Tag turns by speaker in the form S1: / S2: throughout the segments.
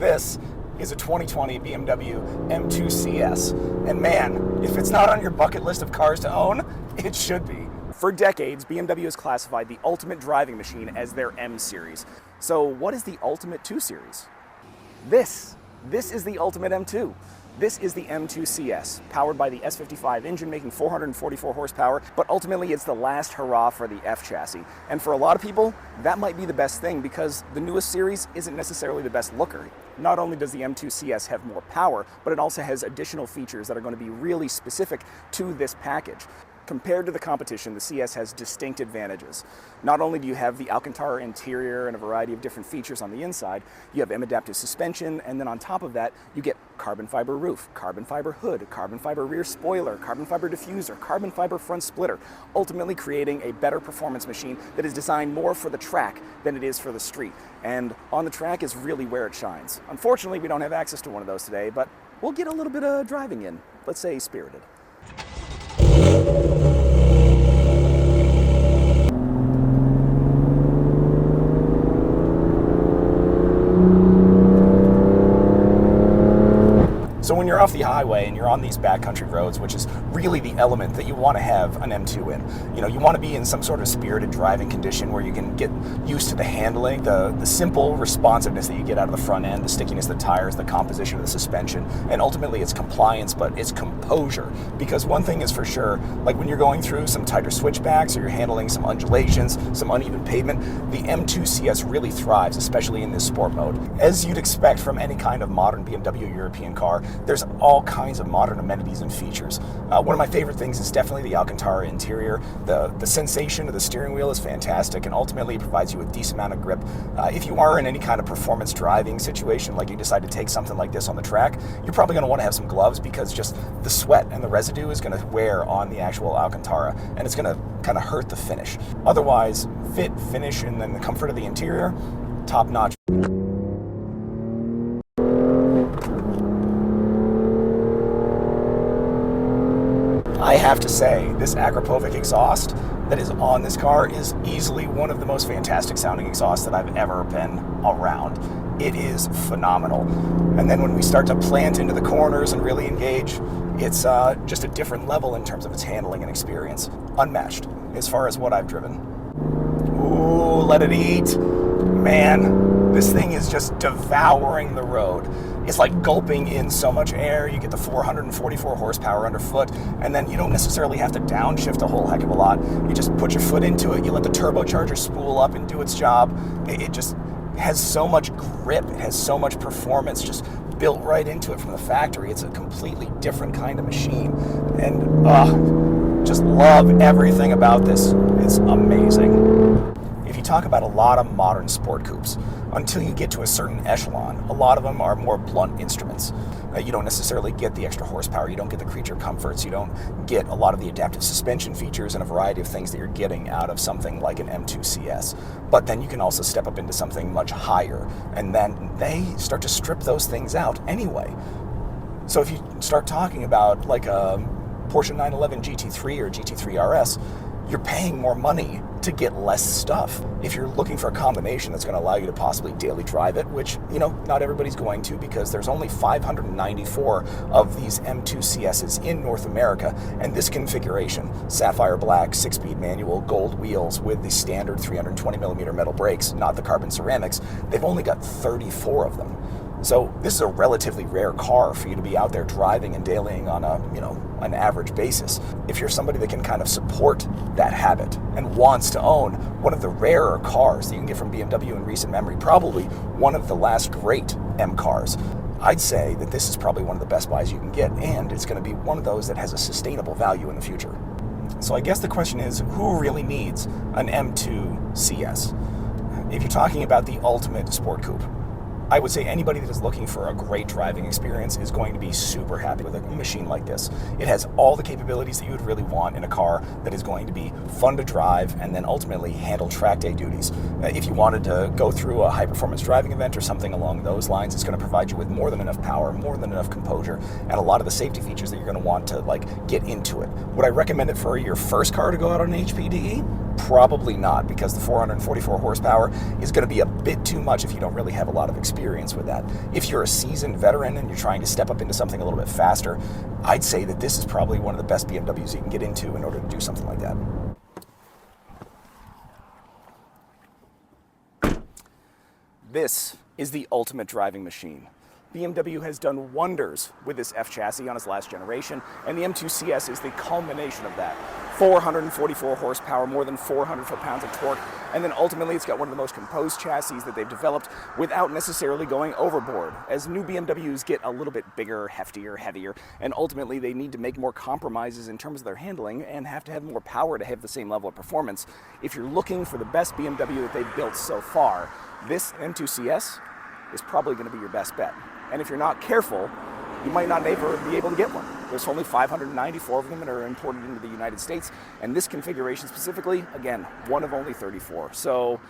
S1: This is a 2020 BMW M2 CS, and man, if it's not on your bucket list of cars to own, it should be. For decades, BMW has classified the ultimate driving machine as their M series. So what is the ultimate 2 series? This is the ultimate M2. This is the M2 CS, powered by the S55 engine, making 444 horsepower, but ultimately it's the last hurrah for the F chassis. And for a lot of people, that might be the best thing because the newest series isn't necessarily the best looker. Not only does the M2 CS have more power, but it also has additional features that are going to be really specific to this package. Compared to the competition, the CS has distinct advantages. Not only do you have the Alcantara interior and a variety of different features on the inside, you have M-adaptive suspension, and then on top of that, you get carbon fiber roof, carbon fiber hood, carbon fiber rear spoiler, carbon fiber diffuser, carbon fiber front splitter, ultimately creating a better performance machine that is designed more for the track than it is for the street. And on the track is really where it shines. Unfortunately, we don't have access to one of those today, but we'll get a little bit of driving in, let's say spirited. So when you're off the highway and you're on these backcountry roads, which is really the element that you want to have an M2 in, you want to be in some sort of spirited driving condition where you can get used to the handling, the simple responsiveness that you get out of the front end, the stickiness of the tires, the composition of the suspension, and ultimately it's compliance, but it's composure. Because one thing is for sure, like when you're going through some tighter switchbacks or you're handling some undulations, some uneven pavement, the M2 CS really thrives, especially in this sport mode. As you'd expect from any kind of modern BMW European car, there's all kinds of modern amenities and features. One of my favorite things is definitely the Alcantara interior. The sensation of the steering wheel is fantastic, and ultimately it provides you a decent amount of grip. If you are in any kind of performance driving situation, like you decide to take something like this on the track, you're probably going to want to have some gloves because just the sweat and the residue is going to wear on the actual Alcantara, and it's going to kind of hurt the finish. Otherwise, fit, finish, and then the comfort of the interior, top notch. I have to say, this Akrapovic exhaust that is on this car is easily one of the most fantastic sounding exhausts that I've ever been around. It is phenomenal. And then when we start to plant into the corners and really engage, it's just a different level in terms of its handling and experience. Unmatched as far as what I've driven. Ooh, let it eat. Man, this thing is just devouring the road. It's like gulping in so much air. You get the 444 horsepower underfoot, and then you don't necessarily have to downshift a whole heck of a lot. You just put your foot into it, you let the turbocharger spool up and do its job. It just has so much grip, it has so much performance just built right into it from the factory. It's a completely different kind of machine, and just love everything about this. It's amazing. If you talk about a lot of modern sport coupes, until you get to a certain echelon, a lot of them are more blunt instruments. You don't necessarily get the extra horsepower, you don't get the creature comforts, you don't get a lot of the adaptive suspension features and a variety of things that you're getting out of something like an M2 CS. But then you can also step up into something much higher, and then they start to strip those things out anyway. So if you start talking about like a Porsche 911 GT3 or GT3 RS, you're paying more money to get less stuff. If you're looking for a combination that's going to allow you to possibly daily drive it, which, not everybody's going to because there's only 594 of these M2 CSs in North America, and this configuration, sapphire black, 6-speed manual, gold wheels with the standard 320mm metal brakes, not the carbon ceramics, they've only got 34 of them. So this is a relatively rare car for you to be out there driving and dailying on an average basis. If you're somebody that can kind of support that habit and wants to own one of the rarer cars that you can get from BMW in recent memory, probably one of the last great M cars, I'd say that this is probably one of the best buys you can get, and it's going to be one of those that has a sustainable value in the future. So I guess the question is, who really needs an M2 CS? If you're talking about the ultimate sport coupe, I would say anybody that is looking for a great driving experience is going to be super happy with a machine like this. It has all the capabilities that you would really want in a car that is going to be fun to drive and then ultimately handle track day duties. If you wanted to go through a high-performance driving event or something along those lines, it's going to provide you with more than enough power, more than enough composure, and a lot of the safety features that you're going to want to get into it. Would I recommend it for your first car to go out on an HPDE? Probably not, because the 444 horsepower is going to be a bit too much if you don't really have a lot of experience with that. If you're a seasoned veteran and you're trying to step up into something a little bit faster, I'd say that this is probably one of the best BMWs you can get into in order to do something like that. This is the ultimate driving machine. BMW has done wonders with this F chassis on its last generation, and the M2 CS is the culmination of that. 444 horsepower, more than 400 foot-pounds of torque, and then ultimately it's got one of the most composed chassis that they've developed without necessarily going overboard. As new BMWs get a little bit bigger, heftier, heavier, and ultimately they need to make more compromises in terms of their handling and have to have more power to have the same level of performance. If you're looking for the best BMW that they've built so far, this M2 CS is probably going to be your best bet. And if you're not careful, you might not ever be able to get one. There's only 594 of them that are imported into the United States, and this configuration specifically, again, one of only 34. So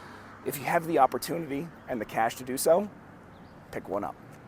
S1: if you have the opportunity and the cash to do so, pick one up.